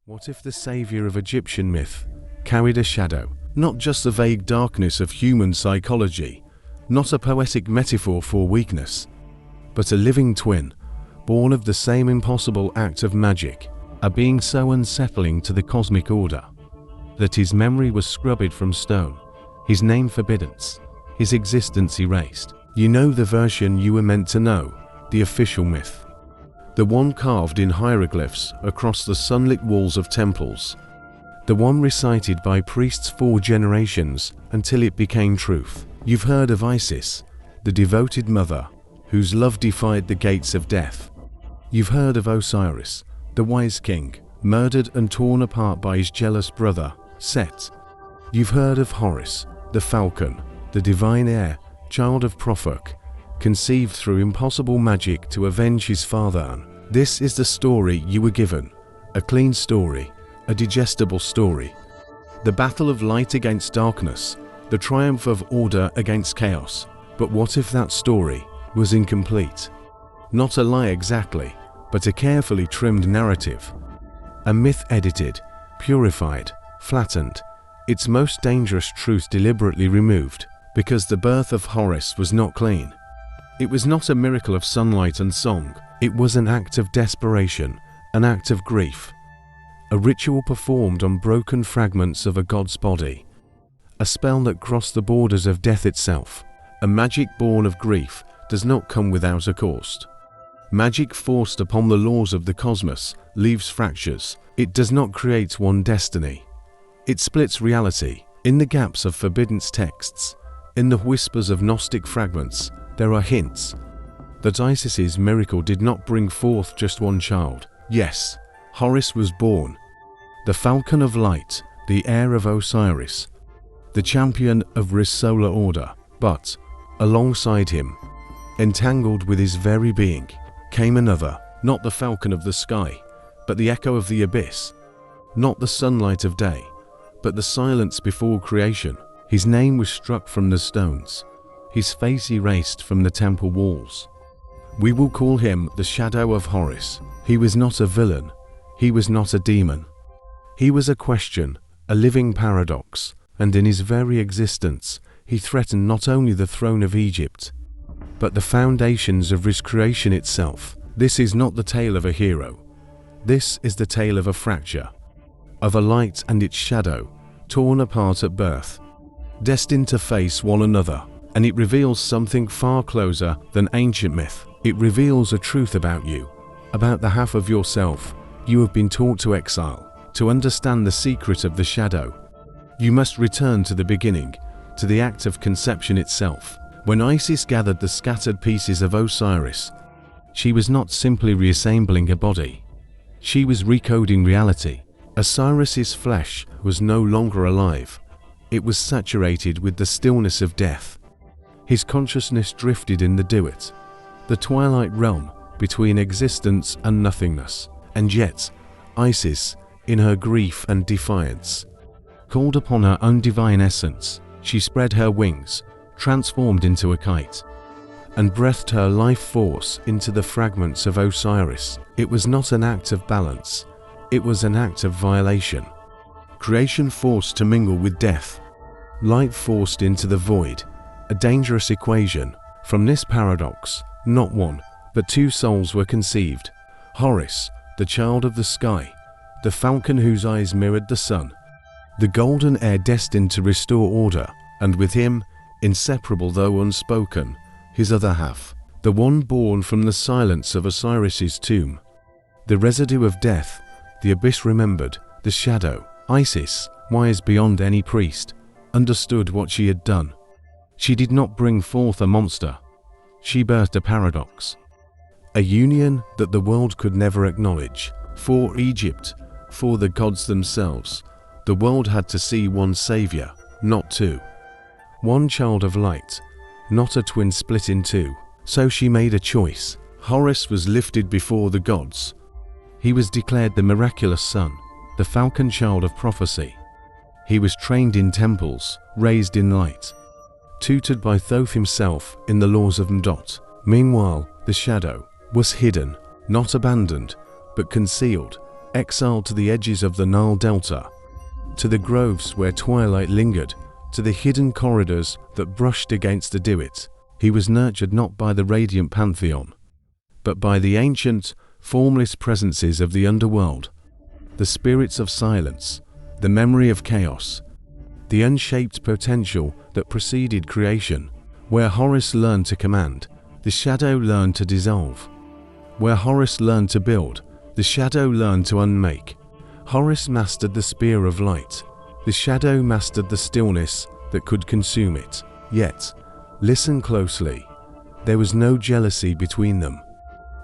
What if the savior of Egyptian myth carried a shadow, not just the vague darkness of human psychology, not a poetic metaphor for weakness, but a living twin, born of the same impossible act of magic, a being so unsettling to the cosmic order, that his memory was scrubbed from stone, his name forbidden, his existence erased. You know the version you were meant to know, the official myth. The one carved in hieroglyphs across the sunlit walls of temples. The one recited by priests for generations until it became truth. You've heard of Isis, the devoted mother, whose love defied the gates of death. You've heard of Osiris, the wise king, murdered and torn apart by his jealous brother, Set. You've heard of Horus, the falcon, the divine heir, child of Prophok, conceived through impossible magic to avenge his father. This is the story you were given, a clean story, a digestible story. The battle of light against darkness, the triumph of order against chaos. But what if that story was incomplete? Not a lie exactly, but a carefully trimmed narrative. A myth edited, purified, flattened, its most dangerous truth deliberately removed, because the birth of Horus was not clean. It was not a miracle of sunlight and song. It was an act of desperation, an act of grief. A ritual performed on broken fragments of a god's body. A spell that crossed the borders of death itself. A magic born of grief does not come without a cost. Magic forced upon the laws of the cosmos leaves fractures. It does not create one destiny. It splits reality. In the gaps of forbidden texts, in the whispers of Gnostic fragments, there are hints that Isis's miracle did not bring forth just one child. Yes, Horus was born, the falcon of light, the heir of Osiris, the champion of Ri's solar order. But, alongside him, entangled with his very being, came another, not the falcon of the sky, but the echo of the abyss, not the sunlight of day, but the silence before creation. His name was struck from the stones, his face erased from the temple walls. We will call him the shadow of Horus. He was not a villain, he was not a demon. He was a question, a living paradox, and in his very existence, he threatened not only the throne of Egypt, but the foundations of his creation itself. This is not the tale of a hero. This is the tale of a fracture, of a light and its shadow, torn apart at birth, destined to face one another. And it reveals something far closer than ancient myth. It reveals a truth about you, about the half of yourself you have been taught to exile. To understand the secret of the shadow, you must return to the beginning, to the act of conception itself. When Isis gathered the scattered pieces of Osiris, she was not simply reassembling a body. She was recoding reality. Osiris's flesh was no longer alive. It was saturated with the stillness of death. His consciousness drifted in the duet, the twilight realm between existence and nothingness. And yet, Isis, in her grief and defiance, called upon her undivine essence. She spread her wings, transformed into a kite, and breathed her life force into the fragments of Osiris. It was not an act of balance, it was an act of violation. Creation forced to mingle with death, light forced into the void. A dangerous equation. From this paradox, not one, but two souls were conceived. Horus, the child of the sky, the falcon whose eyes mirrored the sun, the golden heir destined to restore order, and with him, inseparable though unspoken, his other half, the one born from the silence of Osiris's tomb. The residue of death, the abyss remembered, the shadow. Isis, wise beyond any priest, understood what she had done. She did not bring forth a monster. She birthed a paradox. A union that the world could never acknowledge. For Egypt, for the gods themselves, the world had to see one savior, not two. One child of light, not a twin split in two. So she made a choice. Horus was lifted before the gods. He was declared the miraculous son, the falcon child of prophecy. He was trained in temples, raised in light, tutored by Thoth himself in the laws of Mdot. Meanwhile, the shadow was hidden, not abandoned, but concealed, exiled to the edges of the Nile Delta, to the groves where twilight lingered, to the hidden corridors that brushed against the Duat. He was nurtured not by the radiant pantheon, but by the ancient, formless presences of the underworld, the spirits of silence, the memory of chaos, the unshaped potential that preceded creation. Where Horus learned to command, the shadow learned to dissolve. Where Horus learned to build, the shadow learned to unmake. Horus mastered the spear of light. The shadow mastered the stillness that could consume it. Yet, listen closely, there was no jealousy between them.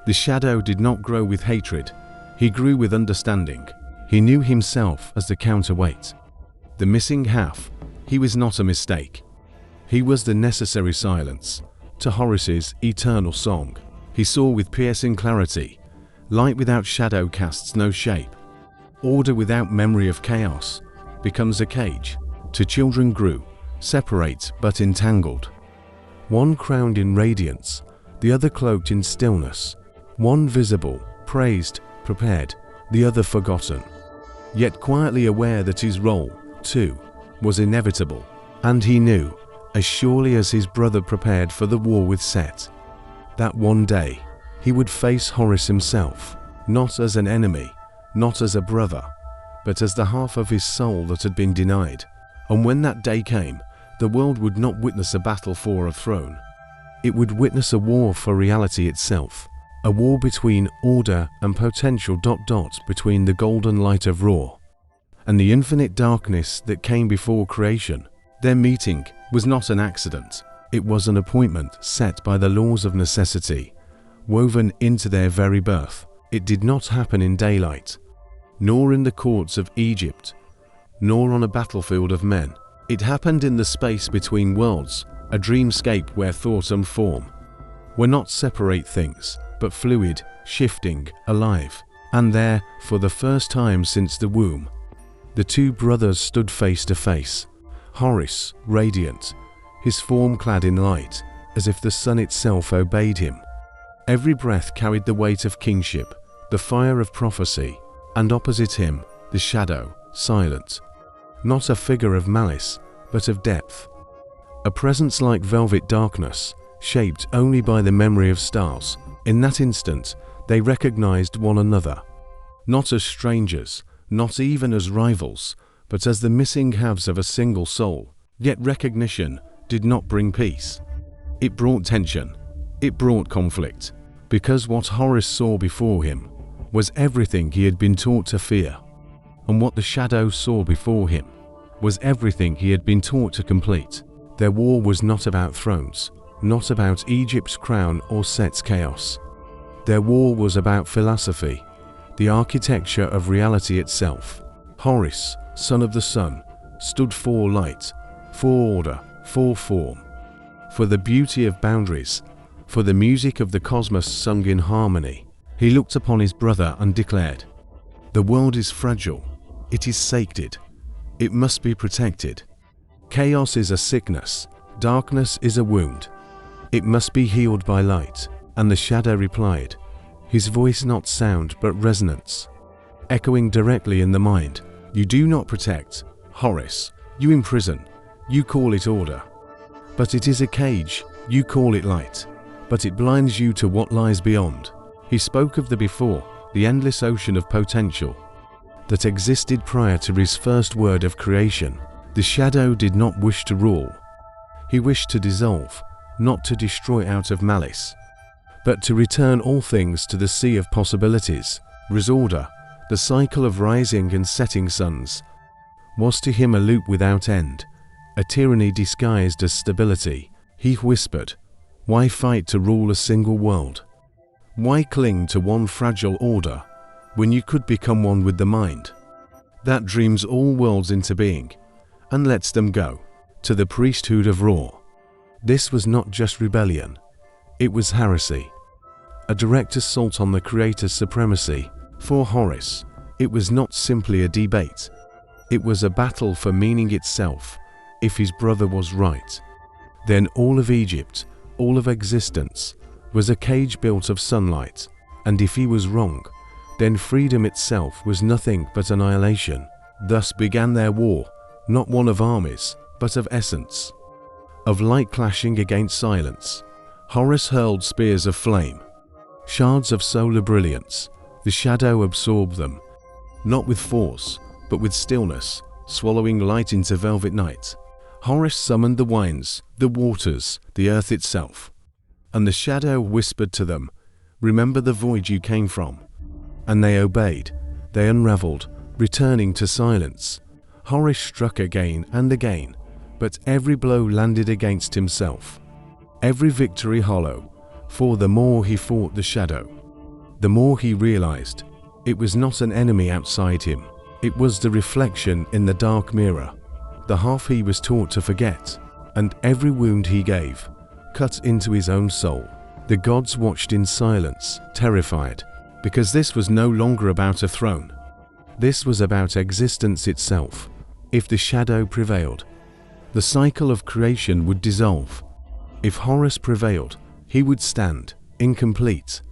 The shadow did not grow with hatred. He grew with understanding. He knew himself as the counterweight. The missing half, he was not a mistake. He was the necessary silence to Horus's eternal song. He saw with piercing clarity. Light without shadow casts no shape. Order without memory of chaos becomes a cage. Two children grew, separate but entangled. One crowned in radiance, the other cloaked in stillness. One visible, praised, prepared, the other forgotten. Yet quietly aware that his role, too, was inevitable. And he knew, as surely as his brother prepared for the war with Set, that one day he would face Horus himself, not as an enemy, not as a brother, but as the half of his soul that had been denied. And when that day came, the world would not witness a battle for a throne. It would witness a war for reality itself, a war between order and potential between the golden light of Ra and the infinite darkness that came before creation. Their meeting was not an accident. It was an appointment set by the laws of necessity, woven into their very birth. It did not happen in daylight, nor in the courts of Egypt, nor on a battlefield of men. It happened in the space between worlds, a dreamscape where thought and form were not separate things, but fluid, shifting, alive. And there, for the first time since the womb, the two brothers stood face to face. Horus, radiant, his form clad in light, as if the sun itself obeyed him. Every breath carried the weight of kingship, the fire of prophecy, and opposite him, the shadow, silent. Not a figure of malice, but of depth. A presence like velvet darkness, shaped only by the memory of stars. In that instant, they recognized one another, not as strangers, not even as rivals, but as the missing halves of a single soul. Yet recognition did not bring peace. It brought tension. It brought conflict. Because what Horus saw before him was everything he had been taught to fear, and what the shadow saw before him was everything he had been taught to complete. Their war was not about thrones, not about Egypt's crown or Set's chaos. Their war was about philosophy, the architecture of reality itself. Horus, son of the sun, stood for light, for order, for form, for the beauty of boundaries, for the music of the cosmos sung in harmony. He looked upon his brother and declared, "The world is fragile, it is sacred, it must be protected. Chaos is a sickness, darkness is a wound, it must be healed by light." And the shadow replied, his voice not sound but resonance, echoing directly in the mind, "You do not protect, Horus, you imprison, you call it order. But it is a cage, you call it light, but it blinds you to what lies beyond." He spoke of the before, the endless ocean of potential that existed prior to his first word of creation. The shadow did not wish to rule. He wished to dissolve, not to destroy out of malice, but to return all things to the sea of possibilities. Risorder, the cycle of rising and setting suns, was to him a loop without end, a tyranny disguised as stability. He whispered, "Why fight to rule a single world? Why cling to one fragile order when you could become one with the mind that dreams all worlds into being and lets them go to the priesthood of Ra?" This was not just rebellion, it was heresy, a direct assault on the Creator's supremacy. For Horus, it was not simply a debate, it was a battle for meaning itself. If his brother was right, then all of Egypt, all of existence, was a cage built of sunlight, and if he was wrong, then freedom itself was nothing but annihilation. Thus began their war, not one of armies, but of essence, of light clashing against silence. Horus hurled spears of flame, shards of solar brilliance. The shadow absorbed them, not with force, but with stillness, swallowing light into velvet night. Horus summoned the winds, the waters, the earth itself. And the shadow whispered to them, "Remember the void you came from." And they obeyed. They unraveled, returning to silence. Horus struck again and again, but every blow landed against himself. Every victory hollow, for the more he fought the shadow, the more he realized it was not an enemy outside him. It was the reflection in the dark mirror, the half he was taught to forget, and every wound he gave cut into his own soul. The gods watched in silence, terrified, because this was no longer about a throne. This was about existence itself. If the shadow prevailed, the cycle of creation would dissolve. If Horus prevailed, he would stand, incomplete,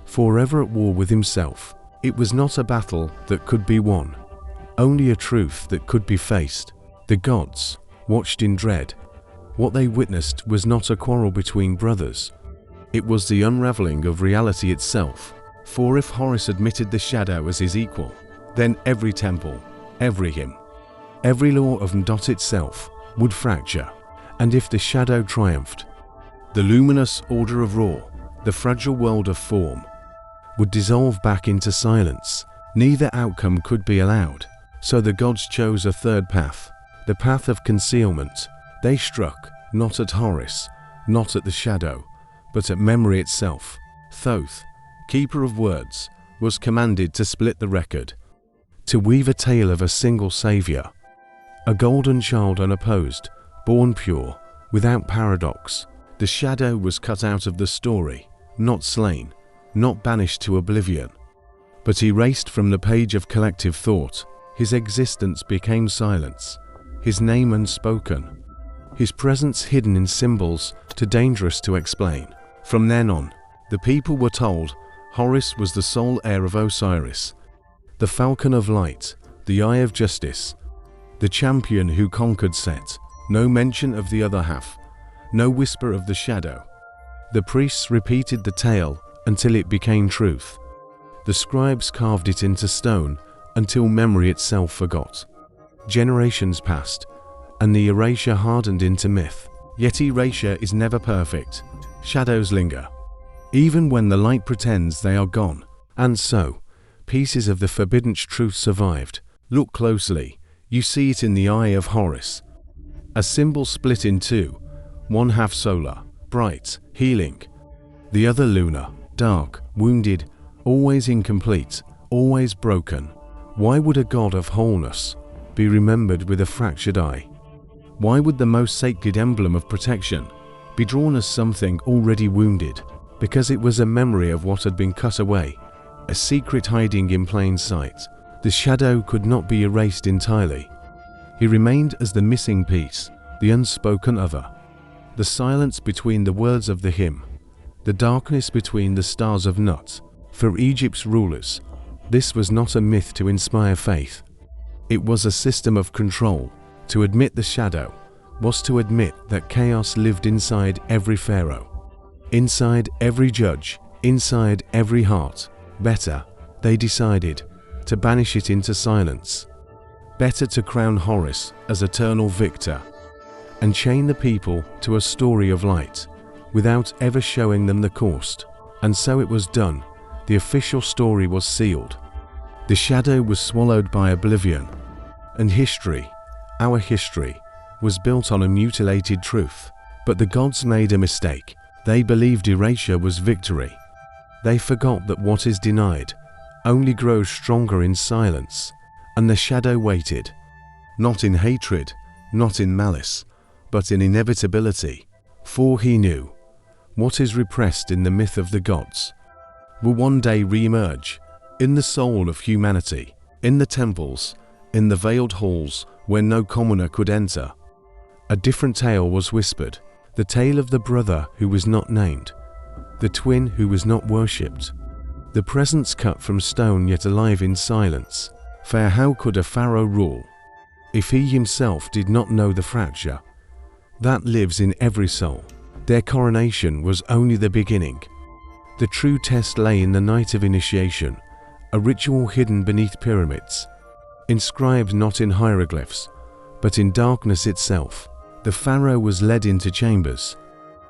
forever at war with himself. It was not a battle that could be won, only a truth that could be faced. The gods watched in dread. What they witnessed was not a quarrel between brothers. It was the unraveling of reality itself. For if Horus admitted the shadow as his equal, then every temple, every hymn, every law of Ndot itself would fracture. And if the shadow triumphed, the luminous order of Ra, the fragile world of form, would dissolve back into silence. Neither outcome could be allowed. So the gods chose a third path, the path of concealment. They struck, not at Horus, not at the shadow, but at memory itself. Thoth, keeper of words, was commanded to split the record, to weave a tale of a single savior, a golden child unopposed, born pure, without paradox. The shadow was cut out of the story, not slain, not banished to oblivion, but erased from the page of collective thought. His existence became silence, his name unspoken, his presence hidden in symbols too dangerous to explain. From then on, the people were told Horus was the sole heir of Osiris, the falcon of light, the eye of justice, the champion who conquered Set. No mention of the other half, no whisper of the shadow. The priests repeated the tale until it became truth. The scribes carved it into stone until memory itself forgot. Generations passed, and the erasure hardened into myth. Yet erasure is never perfect. Shadows linger, even when the light pretends they are gone. And so, pieces of the forbidden truth survived. Look closely, you see it in the Eye of Horus. A symbol split in two, one half solar, bright, healing, the other lunar, dark, wounded, always incomplete, always broken. Why would a god of wholeness be remembered with a fractured eye? Why would the most sacred emblem of protection be drawn as something already wounded? Because it was a memory of what had been cut away, a secret hiding in plain sight. The shadow could not be erased entirely. He remained as the missing piece, the unspoken other, the silence between the words of the hymn, the darkness between the stars of Nut. For Egypt's rulers, this was not a myth to inspire faith. It was a system of control. To admit the shadow was to admit that chaos lived inside every pharaoh, inside every judge, inside every heart. Better, they decided, to banish it into silence. Better to crown Horus as eternal victor and chain the people to a story of light without ever showing them the cost. And so it was done. The official story was sealed. The shadow was swallowed by oblivion. And history, our history, was built on a mutilated truth. But the gods made a mistake. They believed erasure was victory. They forgot that what is denied only grows stronger in silence. And the shadow waited, not in hatred, not in malice, but in inevitability. For he knew, what is repressed in the myth of the gods will one day re-emerge in the soul of humanity, in the temples, in the veiled halls where no commoner could enter. A different tale was whispered, the tale of the brother who was not named, the twin who was not worshipped, The presence cut from stone yet alive in silence. For how could a pharaoh rule if he himself did not know the fracture that lives in every soul? Their coronation was only the beginning. The true test lay in the night of initiation, a ritual hidden beneath pyramids, inscribed not in hieroglyphs, but in darkness itself. The pharaoh was led into chambers,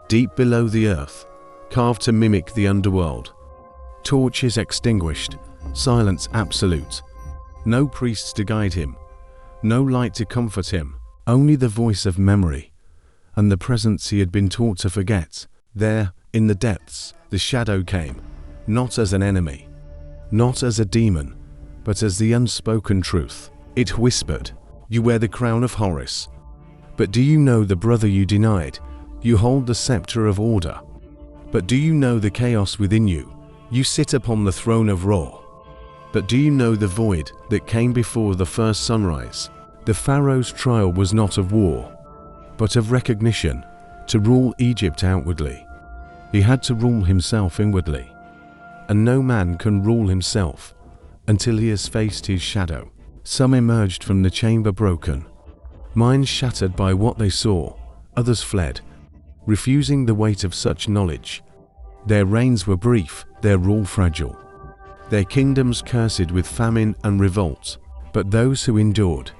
deep below the earth, carved to mimic the underworld. Torches extinguished, silence absolute. No priests to guide him, no light to comfort him, only the voice of memory, and the presence he had been taught to forget. There, in the depths, the shadow came, not as an enemy, not as a demon, but as the unspoken truth. It whispered, "You wear the crown of Horus, but do you know the brother you denied? You hold the scepter of order, but do you know the chaos within you? You sit upon the throne of Ra, but do you know the void that came before the first sunrise?" The pharaoh's trial was not of war, but of recognition, to rule Egypt outwardly. He had to rule himself inwardly, and no man can rule himself until he has faced his shadow. Some emerged from the chamber broken, minds shattered by what they saw. Others fled, refusing the weight of such knowledge. Their reigns were brief, their rule fragile, their kingdoms cursed with famine and revolt. But those who endured,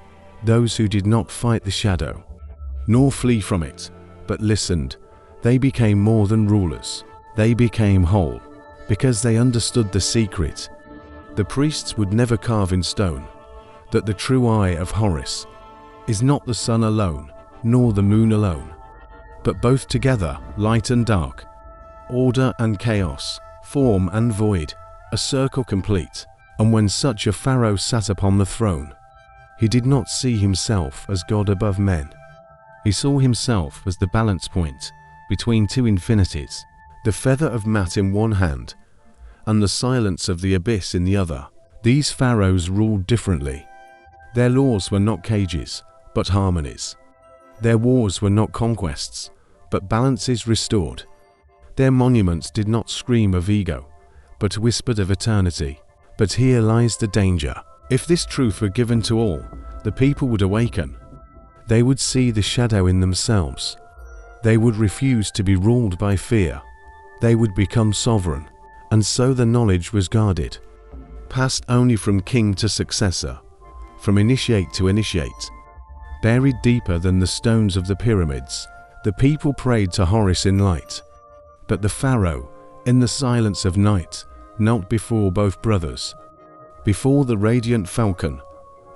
those who did not fight the shadow, nor flee from it, but listened, they became more than rulers. They became whole, because they understood the secret. The priests would never carve in stone that the true Eye of Horus is not the sun alone, nor the moon alone, but both together, light and dark, order and chaos, form and void, a circle complete. And when such a pharaoh sat upon the throne, he did not see himself as God above men. He saw himself as the balance point between two infinities, the feather of mat in one hand, and the silence of the abyss in the other. These pharaohs ruled differently. Their laws were not cages, but harmonies. Their wars were not conquests, but balances restored. Their monuments did not scream of ego, but whispered of eternity. But here lies the danger. If this truth were given to all, the people would awaken. They would see the shadow in themselves. They would refuse to be ruled by fear. They would become sovereign. And so the knowledge was guarded, passed only from king to successor, from initiate to initiate, buried deeper than the stones of the pyramids. The people prayed to Horus in light, but the pharaoh, in the silence of night, knelt before both brothers, before the radiant falcon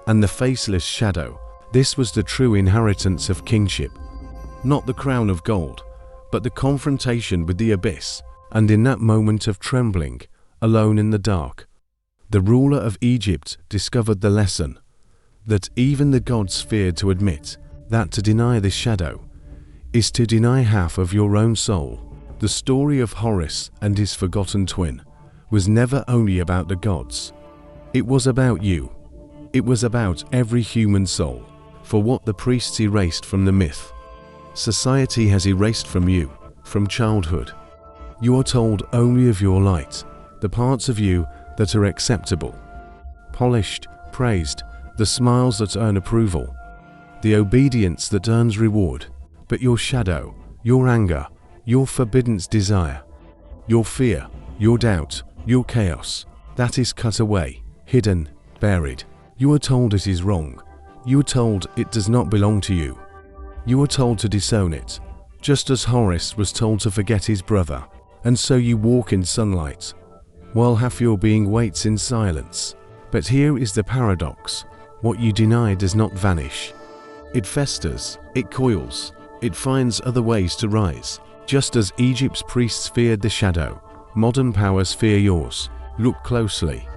and the faceless shadow. This was the true inheritance of kingship, not the crown of gold, but the confrontation with the abyss. And in that moment of trembling, alone in the dark, the ruler of Egypt discovered the lesson that even the gods feared to admit, that to deny the shadow is to deny half of your own soul. The story of Horus and his forgotten twin was never only about the gods. It was about you. It was about every human soul. For what the priests erased from the myth, society has erased from you, from childhood. You are told only of your light, the parts of you that are acceptable, polished, praised, the smiles that earn approval, the obedience that earns reward. But your shadow, your anger, your forbidden desire, your fear, your doubt, your chaos, that is cut away, hidden, buried. You are told it is wrong. You are told it does not belong to you. You are told to disown it, just as Horus was told to forget his brother. And so you walk in sunlight, while half your being waits in silence. But here is the paradox. What you deny does not vanish. It festers, it coils, it finds other ways to rise. Just as Egypt's priests feared the shadow, modern powers fear yours. Look closely.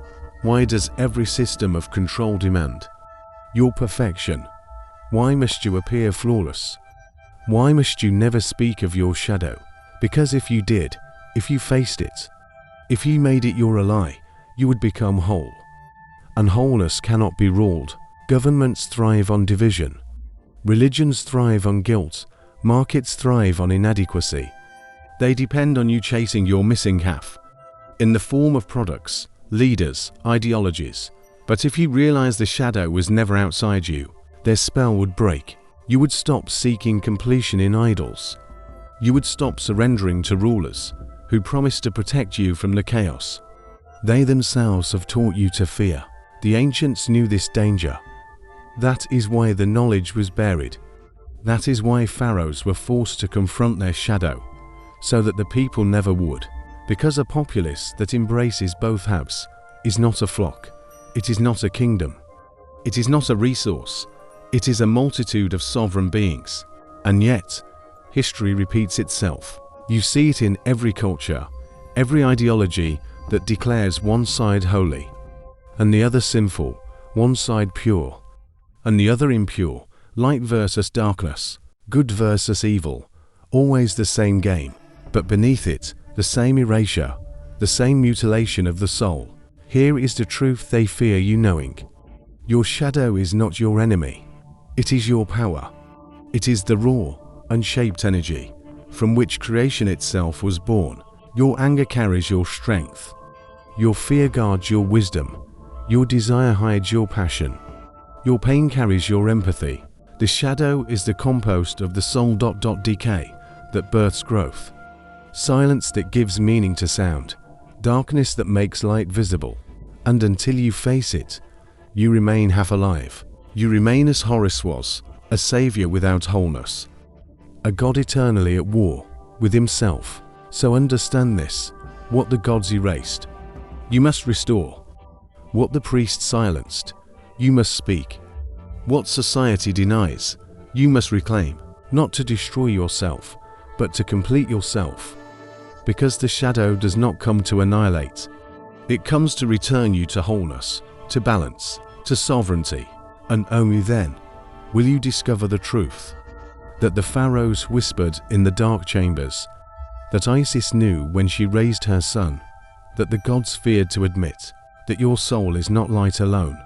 Why does every system of control demand your perfection? Why must you appear flawless? Why must you never speak of your shadow? Because if you did, if you faced it, if you made it your ally, you would become whole. And wholeness cannot be ruled. Governments thrive on division. Religions thrive on guilt. Markets thrive on inadequacy. They depend on you chasing your missing half. in the form of products, leaders, ideologies. But if you realize the shadow was never outside you, their spell would break. You would stop seeking completion in idols. You would stop surrendering to rulers who promised to protect you from the chaos. They themselves have taught you to fear. The ancients knew this danger. That is why the knowledge was buried. That is why pharaohs were forced to confront their shadow, so that the people never would. Because a populace that embraces both halves is not a flock. It is not a kingdom. It is not a resource. It is a multitude of sovereign beings. And yet, history repeats itself. You see it in every culture, every ideology that declares one side holy, and the other sinful, one side pure, and the other impure, light versus darkness, good versus evil, always the same game, but beneath it, the same erasure, the same mutilation of the soul. Here is the truth they fear you knowing. Your shadow is not your enemy. It is your power. It is the raw, unshaped energy from which creation itself was born. Your anger carries your strength. Your fear guards your wisdom. Your desire hides your passion. Your pain carries your empathy. The shadow is the compost of the soul. Decay that births growth. Silence that gives meaning to sound. Darkness that makes light visible. And until you face it, you remain half alive. You remain as Horus was, a savior without wholeness. A god eternally at war with himself. So understand this: what the gods erased, you must restore. What the priests silenced, you must speak. What society denies, you must reclaim. Not to destroy yourself, but to complete yourself. Because the shadow does not come to annihilate. It comes to return you to wholeness, to balance, to sovereignty. And only then will you discover the truth that the pharaohs whispered in the dark chambers, that Isis knew when she raised her son, that the gods feared to admit, that your soul is not light alone,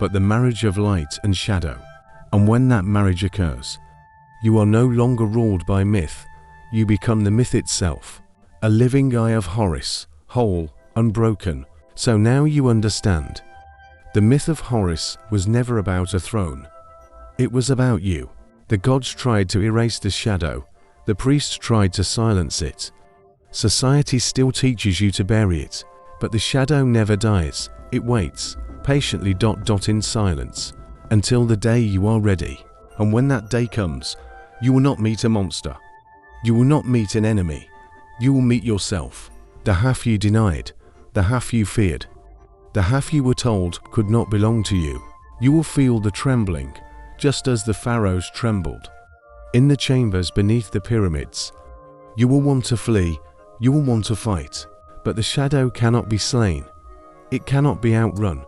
but the marriage of light and shadow. And when that marriage occurs, you are no longer ruled by myth, you become the myth itself, a living Eye of Horus, whole, unbroken. So now you understand. The myth of Horus was never about a throne. It was about you. The gods tried to erase the shadow. The priests tried to silence it. Society still teaches you to bury it, but the shadow never dies. It waits, patiently in silence, until the day you are ready. And when that day comes, you will not meet a monster. You will not meet an enemy. You will meet yourself. The half you denied, the half you feared, the half you were told could not belong to you. You will feel the trembling, just as the pharaohs trembled. In the chambers beneath the pyramids, you will want to flee, you will want to fight, but the shadow cannot be slain. It cannot be outrun.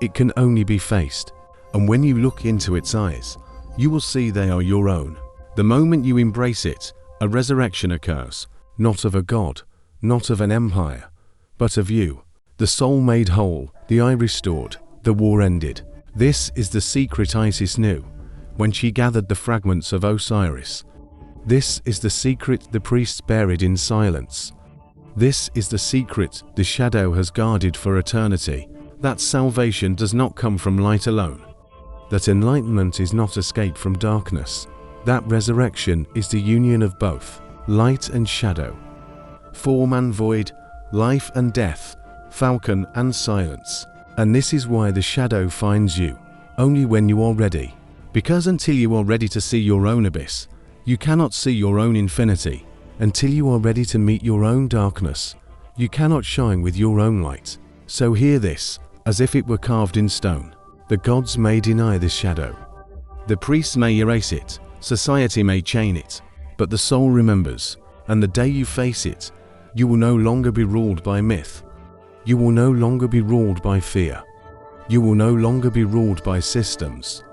It can only be faced. And when you look into its eyes, you will see they are your own. The moment you embrace it, a resurrection occurs, not of a god, not of an empire, but of you. The soul made whole, the eye restored, the war ended. This is the secret Isis knew when she gathered the fragments of Osiris. This is the secret the priests buried in silence. This is the secret the shadow has guarded for eternity. That salvation does not come from light alone. That enlightenment is not escape from darkness. That resurrection is the union of both, light and shadow, form and void, life and death, falcon and silence. And this is why the shadow finds you, only when you are ready. Because until you are ready to see your own abyss, you cannot see your own infinity. Until you are ready to meet your own darkness, you cannot shine with your own light. So hear this, as if it were carved in stone. The gods may deny the shadow. The priests may erase it, society may chain it, but the soul remembers, and the day you face it, you will no longer be ruled by myth. You will no longer be ruled by fear. You will no longer be ruled by systems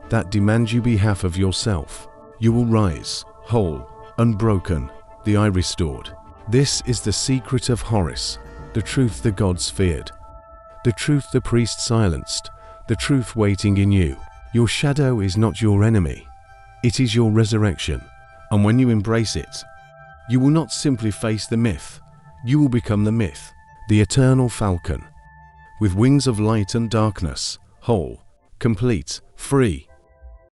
that demand you be half of yourself. You will rise, whole, unbroken, the eye restored. This is the secret of Horus, the truth the gods feared, the truth the priests silenced, the truth waiting in you. Your shadow is not your enemy. It is your resurrection. And when you embrace it, you will not simply face the myth. You will become the myth. the eternal falcon, with wings of light and darkness, whole, complete, free,